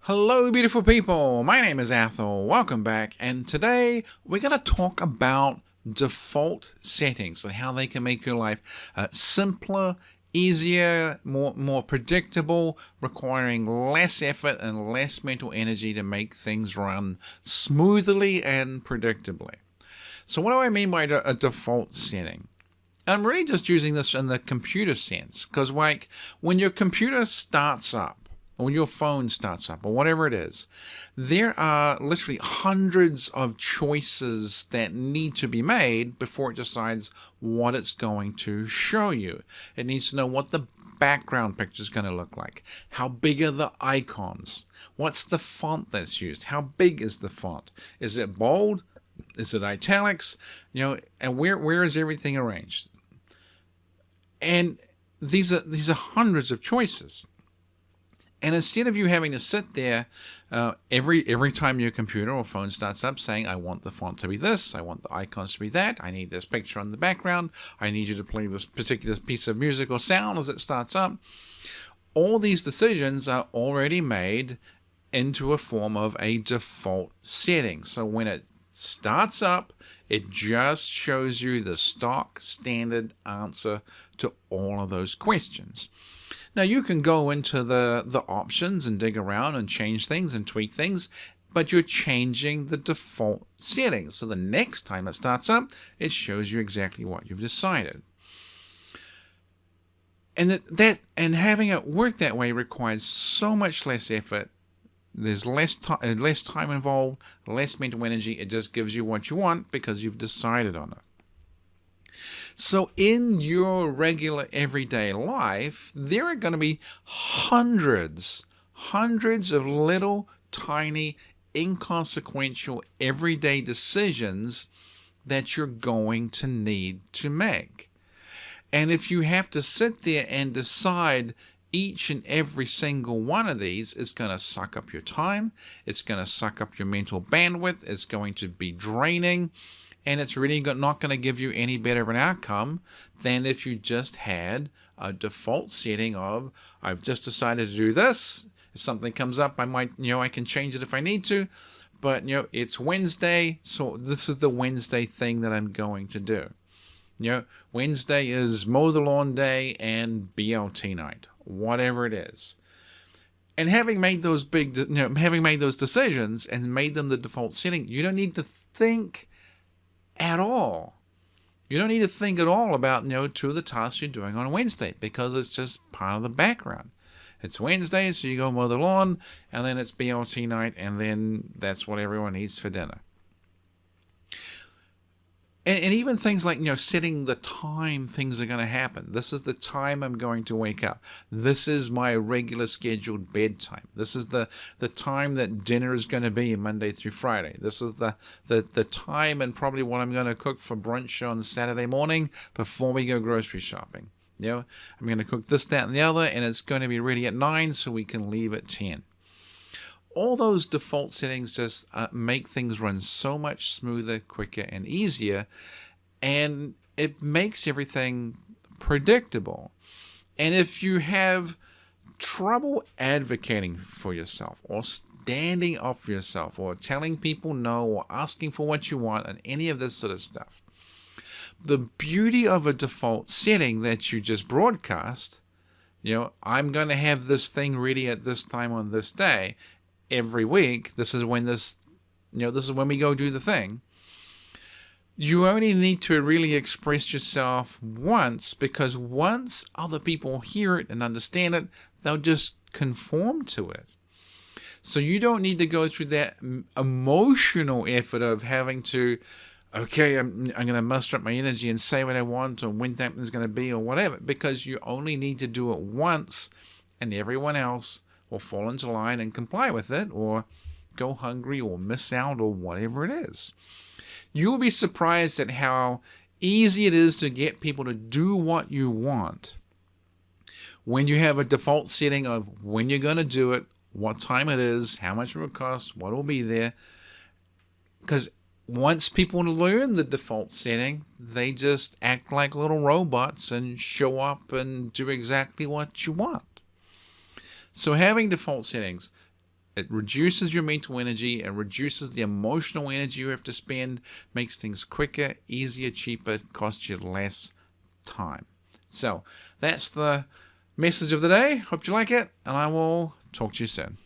Hello, beautiful people. My name is Athol. Welcome back. And today we're going to talk about default settings and how they can make your life simpler, easier, more predictable, requiring less effort and less mental energy to make things run smoothly and predictably. So what do I mean by a default setting? I'm really just using this in the computer sense, because like when your computer starts up, or your phone starts up, or whatever it is, there are literally hundreds of choices that need to be made before it decides what it's going to show you. It needs to know what the background picture is going to look like. How big are the icons? What's the font that's used? How big is the font? Is it bold? Is it italics? And where is everything arranged? And these are hundreds of choices. And instead of you having to sit there every time your computer or phone starts up saying, I want the font to be this, I want the icons to be that, I need this picture on the background, I need you to play this particular piece of music or sound as it starts up, all these decisions are already made into a form of a default setting. So when it starts up, it just shows you the stock standard answer to all of those questions. Now, you can go into the options and dig around and change things and tweak things, but you're changing the default settings. So the next time it starts up, it shows you exactly what you've decided. And and having it work that way requires so much less effort. There's less time involved, less mental energy. It just gives you what you want because you've decided on it. So in your regular everyday life, there are going to be hundreds of little, tiny, inconsequential, everyday decisions that you're going to need to make. And if you have to sit there and decide each and every single one of these is going to suck up your time, it's going to suck up your mental bandwidth, it's going to be draining, and it's really not going to give you any better of an outcome than if you just had a default setting of, I've just decided to do this. If something comes up, I can change it if I need to. But, it's Wednesday, so this is the Wednesday thing that I'm going to do. Wednesday is mow the lawn day and BLT night, whatever it is. And having made those decisions and made them the default setting, you don't need to think at all. You don't need to think at all about, two of the tasks you're doing on Wednesday because it's just part of the background. It's Wednesday, so you go mow the lawn, and then it's BLT night, and then that's what everyone eats for dinner. And even things like, setting the time things are going to happen. This is the time I'm going to wake up. This is my regular scheduled bedtime. This is the time that dinner is going to be Monday through Friday. This is the time and probably what I'm going to cook for brunch on Saturday morning before we go grocery shopping. I'm going to cook this, that, and the other, and it's going to be ready at 9 so we can leave at 10. All those default settings just make things run so much smoother, quicker, and easier, and it makes everything predictable. And if you have trouble advocating for yourself or standing up for yourself or telling people no or asking for what you want and any of this sort of stuff, the beauty of a default setting that you just broadcast, I'm going to have this thing ready at this time on this day, every week, this is when we go do the thing. You only need to really express yourself once, because once other people hear it and understand it, they'll just conform to it. So you don't need to go through that emotional effort of having to, okay, I'm going to muster up my energy and say what I want or when that is going to be or whatever, because you only need to do it once, and everyone else will fall into line and comply with it, or go hungry, or miss out, or whatever it is. You will be surprised at how easy it is to get people to do what you want when you have a default setting of when you're going to do it, what time it is, how much it will cost, what will be there. Because once people learn the default setting, they just act like little robots and show up and do exactly what you want. So having default settings It reduces your mental energy, it reduces the emotional energy you have to spend, makes things quicker, easier, cheaper, costs you less time. So that's the message of the day. Hope you like it, and I will talk to you soon.